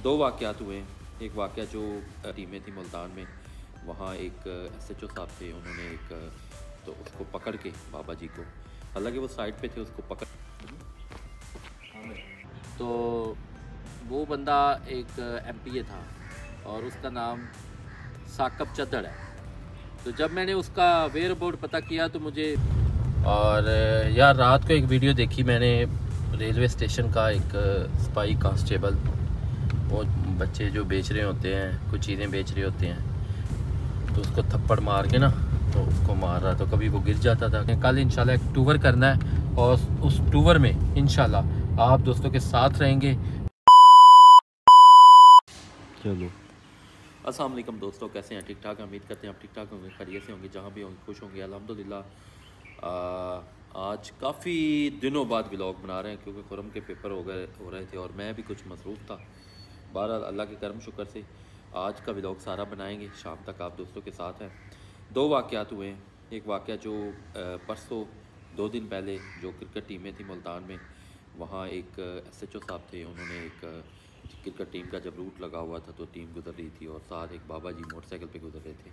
दो वाक़यात हुए हैं। एक वाक़या जो टीमें थी मुल्तान में, वहाँ एक SHO साहब थे, उन्होंने एक तो उसको पकड़ के बाबा जी को, हालांकि वो साइड पे थे, उसको पकड़ तो वो बंदा एक MPA था और उसका नाम साकब चद्दड़ है। तो जब मैंने उसका वेयर अबाउट पता किया तो मुझे और यार रात को एक वीडियो देखी मैंने रेलवे स्टेशन का, एक सिपाही कांस्टेबल वो बच्चे जो बेच रहे होते हैं, कुछ चीज़ें बेच रहे होते हैं, तो उसको थप्पड़ मार के ना तो उसको मार रहा, तो कभी वो गिर जाता था। कल इंशाल्लाह एक टूर करना है और उस टूर में इंशाल्लाह आप दोस्तों के साथ रहेंगे। चलो, अस्सलाम वालेकुम दोस्तों, कैसे हैं? ठीक ठाक, उम्मीद करते हैं आप ठीक ठाक होंगे, खैरियत से होंगे, जहाँ भी होंगे खुश होंगे अल्हम्दुलिल्लाह। आज काफ़ी दिनों बाद व्लॉग बना रहे हैं क्योंकि खुरम के पेपर हो रहे थे और मैं भी कुछ मसरूफ़ था। बहरहाल अल्लाह के करम शुक्र से आज का व्लॉग सारा बनाएंगे, शाम तक आप दोस्तों के साथ हैं। दो वाक़यात हुए हैं। एक वाक़या जो परसों 2 दिन पहले जो क्रिकेट टीमें थी मुल्तान में, वहाँ एक SHO साहब थे, उन्होंने एक क्रिकेट टीम का जब रूट लगा हुआ था तो टीम गुजर रही थी और साथ एक बाबा जी मोटरसाइकिल पे गुजर रहे थे,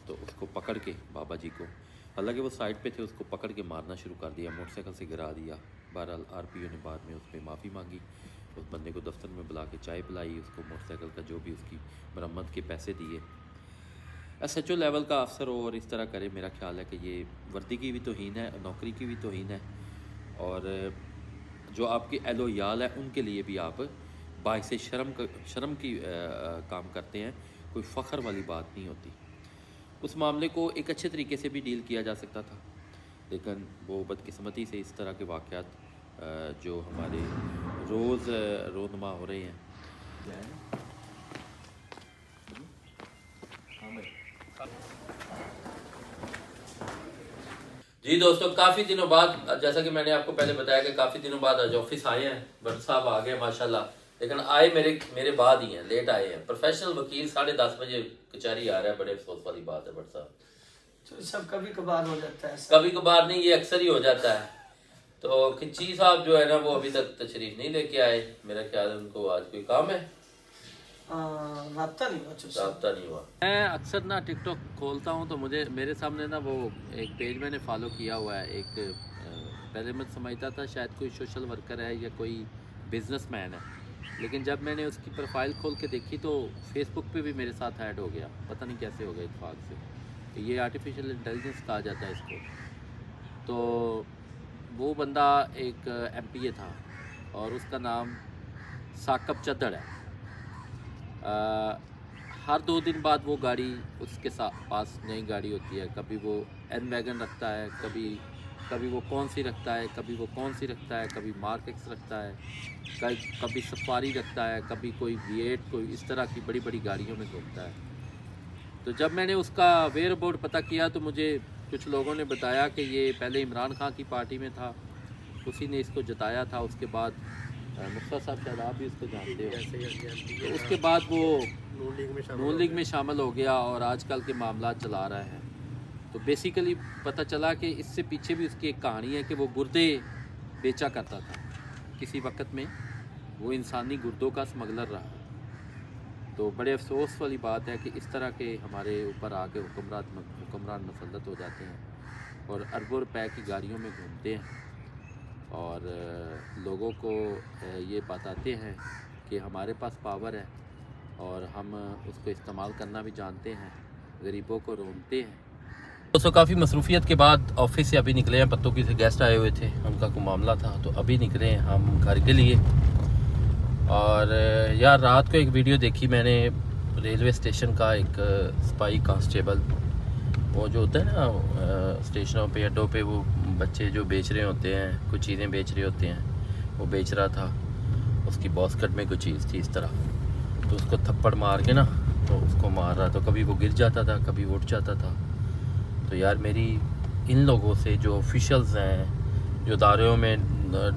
तो उसको पकड़ के बाबा जी को, हालांकि वो साइड पे थे, उसको पकड़ के मारना शुरू कर दिया, मोटरसाइकिल से गिरा दिया। बहरहाल RPO ने बाद में उस पर माफ़ी मांगी, उस बंदे को दफ्तर में बुला के चाय पिलाई, उसको मोटरसाइकिल का जो भी उसकी मरम्मत के पैसे दिए। SHO लेवल का अफसर हो और इस तरह करे, मेरा ख्याल है कि ये वर्दी की भी तौहीन है, नौकरी की भी तौहीन है, और जो आपके एहलो याल है उनके लिए भी आप बाइसे शर्म की काम करते हैं। कोई फ़ख्र वाली बात नहीं होती। उस मामले को एक अच्छे तरीके से भी डील किया जा सकता था, लेकिन वो बदकिस्मती से इस तरह के वाक़यात जो हमारे रोज़नुमा हो रहे हैं। जी दोस्तों, काफ़ी दिनों बाद, जैसा कि मैंने आपको पहले बताया कि काफ़ी दिनों बाद आज ऑफिस आए हैं। भट्ट साहब आ गए माशाल्लाह, लेकिन आए मेरे बाद ही हैं, लेट आए हैं। प्रोफेशनल वकील 10:30 बजे कचहरी आ रहा है, बड़े अफसोस वाली बात है भट्ट साहब। तो सब कभी कभार हो जाता है, कभी कभार नहीं, ये अक्सर ही हो जाता है। तो खिची साहब जो है ना, वो अभी तक तशरीफ नहीं लेके आए। मेरा ख्याल है उनको आज कोई काम है, राब्ता नहीं हुआ। मैं अक्सर ना टिकटॉक खोलता हूँ तो मेरे सामने ना वो एक पेज मैंने फॉलो किया हुआ है। एक पहले मैं समझता था शायद कोई सोशल वर्कर है या कोई बिजनेसमैन है, लेकिन जब मैंने उसकी प्रोफाइल खोल के देखी तो फेसबुक पे भी मेरे साथ ऐड हो गया। पता नहीं कैसे हो गया इत्तेफाक से, ये आर्टिफिशियल इंटेलिजेंस कहा जाता है इसको। तो वो बंदा एक MPA था और उसका नाम साकब चद्दड़ है। हर 2 दिन बाद वो गाड़ी उसके पास नई गाड़ी होती है, कभी वो N वैगन रखता है, कभी वो कौन सी रखता है, कभी वो कौन सी रखता है, कभी मार्क X रखता है, कभी सफारी रखता है, कभी कोई V8, कोई इस तरह की बड़ी बड़ी गाड़ियों में घूमता है। तो जब मैंने उसका वेयर अबाउट पता किया तो मुझे कुछ लोगों ने बताया कि ये पहले इमरान खान की पार्टी में था, उसी ने इसको जताया था। उसके बाद मुफ्ता साहब शायद आप भी इसको जानते हो, तो उसके बाद वो नून लीग में शामिल हो गया और आजकल के मामला चला रहा है। तो बेसिकली पता चला कि इससे पीछे भी उसकी एक कहानी है कि वो गुर्दे बेचा करता था। किसी वक्त में वो इंसानी गुर्दों का स्मगलर रहा। तो बड़े अफसोस वाली बात है कि इस तरह के हमारे ऊपर आके हुक्मरान मुसल्लत हो जाते हैं और अरबों रुपए की गाड़ियों में घूमते हैं और लोगों को ये बताते हैं कि हमारे पास पावर है और हम उसको इस्तेमाल करना भी जानते हैं, गरीबों को रोनते हैं। दोस्तों, काफ़ी मसरूफियत के बाद ऑफिस से अभी निकले हैं। पत्तों की से गेस्ट आए हुए थे, उनका कोई मामला था, तो अभी निकले हैं हम घर के लिए। और यार रात को एक वीडियो देखी मैंने रेलवे स्टेशन का, एक सिपाही कांस्टेबल वो जो होता है ना स्टेशनों पे, अड्डों पे, वो बच्चे जो बेच रहे होते हैं, कुछ चीज़ें बेच रहे होते हैं, वो बेच रहा था। उसकी बॉस्केट में कुछ चीज़ थी इस तरह, तो उसको थप्पड़ मार के ना तो उसको मार रहा, तो कभी वो गिर जाता था, कभी उठ जाता था। तो यार मेरी इन लोगों से जो ऑफिशियल्स हैं, जो इदारों में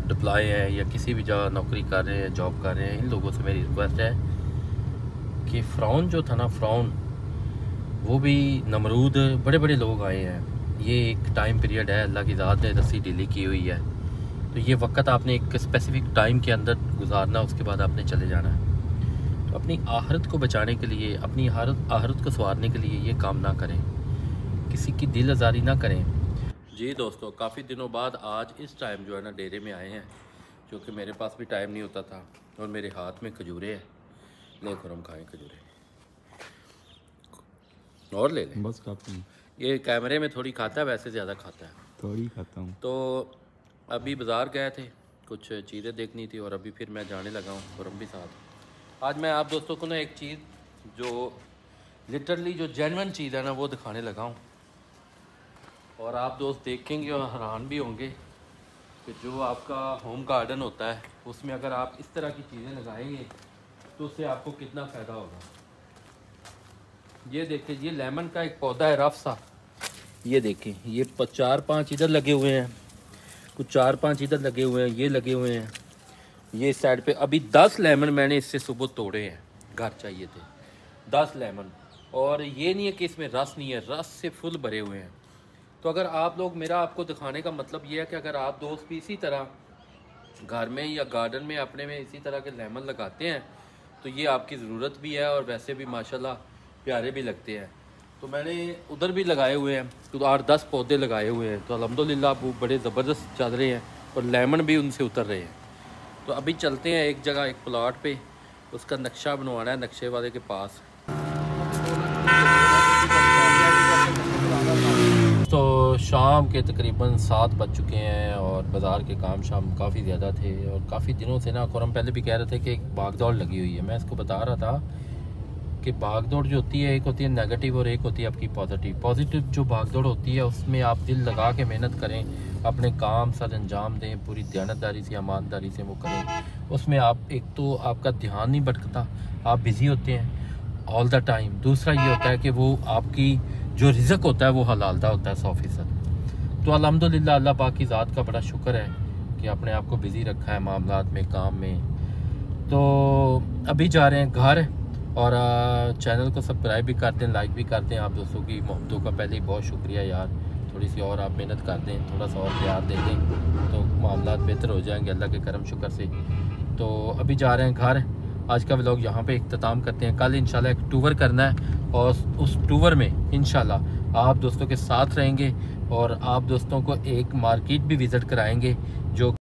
डिप्लॉय हैं या किसी भी जगह नौकरी कर रहे हैं, जॉब कर रहे हैं, इन लोगों से मेरी रिक्वेस्ट है कि फ़िरौन जो था ना, फ़िरौन, वो भी नमरूद, बड़े बड़े लोग आए हैं। ये एक टाइम पीरियड है, अल्लाह की ज़ात ने रस्सी ढीली की हुई है, तो ये वक्त आपने एक स्पेसिफिक टाइम के अंदर गुजारना, उसके बाद आपने चले जाना है। तो अपनी आखिरत को बचाने के लिए, अपनी आखिरत को संवारने के लिए ये काम ना करें, किसी की दिल आज़ारी ना करें। जी दोस्तों, काफ़ी दिनों बाद आज इस टाइम जो है ना डेरे में आए हैं, क्योंकि मेरे पास भी टाइम नहीं होता था और मेरे हाथ में खजूरें हैं। ले खुरम खाएँ खजूरें और ले लें। बस काफ़ी, ये कैमरे में थोड़ी खाता है, वैसे ज़्यादा खाता है। थोड़ी खाता हूँ। तो अभी बाज़ार गए थे, कुछ चीज़ें देखनी थी और अभी फिर मैं जाने लगा हूँ, खुरम भी साथ। आज मैं आप दोस्तों को ना एक चीज़ जो लिटरली जो जेन्युइन चीज़ है ना वो दिखाने लगा हूँ, और आप दोस्त देखेंगे और हैरान भी होंगे कि जो आपका होम गार्डन होता है उसमें अगर आप इस तरह की चीज़ें लगाएंगे तो उससे आपको कितना फ़ायदा होगा। ये देखिए, ये लेमन का एक पौधा है रफ सा, ये देखें, ये 4-5 इधर लगे हुए हैं, कुछ 4-5 इधर लगे हुए हैं, ये लगे हुए हैं, ये साइड पे। अभी 10 लेमन मैंने इससे सुबह तोड़े हैं, घर चाहिए थे 10 लेमन। और ये नहीं है कि इसमें रस नहीं है, रस से फुल भरे हुए हैं। तो अगर आप लोग, मेरा आपको दिखाने का मतलब ये है कि अगर आप दोस्त भी इसी तरह घर में या गार्डन में अपने में इसी तरह के लेमन लगाते हैं तो ये आपकी ज़रूरत भी है और वैसे भी माशाल्लाह प्यारे भी लगते हैं। तो मैंने उधर भी लगाए हुए हैं, तो 8-10 पौधे लगाए हुए हैं, तो अल्हम्दुलिल्लाह वो बड़े ज़बरदस्त चल रहे हैं और लेमन भी उनसे उतर रहे हैं। तो अभी चलते हैं एक जगह, एक प्लॉट पे, उसका नक्शा बनवाना है नक्शे वाले के पास। तो शाम के तकरीबन 7 बज चुके हैं और बाज़ार के काम शाम काफ़ी ज़्यादा थे और काफ़ी दिनों से ना, खुरम पहले भी कह रहे थे कि एक भागदौड़ लगी हुई है। मैं इसको बता रहा था कि भागदौड़ जो होती है, एक होती है नेगेटिव और एक होती है आपकी पॉजिटिव। पॉजिटिव जो भागदौड़ होती है उसमें आप दिल लगा के मेहनत करें, अपने काम सर अंजाम दें, पूरी दयानतदारी से, ईमानदारी से वो करें। उसमें आप, एक तो आपका ध्यान नहीं भटकता, आप बिज़ी होते हैं ऑल द टाइम। दूसरा ये होता है कि वो आपकी जो रिज़्क होता है वो हलालदा होता है 100%। तो अल्हम्दुलिल्लाह अल्लाह पाक की ज़ात का बड़ा शुक्र है कि अपने आप को बिज़ी रखा है मामलात में, काम में। तो अभी जा रहे हैं घर, और चैनल को सब्सक्राइब भी करते हैं, लाइक भी करते हैं। आप दोस्तों की मोहब्बतों का पहले ही बहुत शुक्रिया यार। थोड़ी सी और आप मेहनत कर दें, थोड़ा सा और प्यार दे दें तो मामलात बेहतर हो जाएंगे अल्लाह के करम शुक्र से। तो अभी जा रहे हैं घर। आज का व्लॉग यहाँ पे इख्तिताम करते हैं। कल इंशाल्लाह एक टूर करना है और उस टूर में इंशाल्लाह आप दोस्तों के साथ रहेंगे और आप दोस्तों को एक मार्केट भी विज़िट कराएंगे जो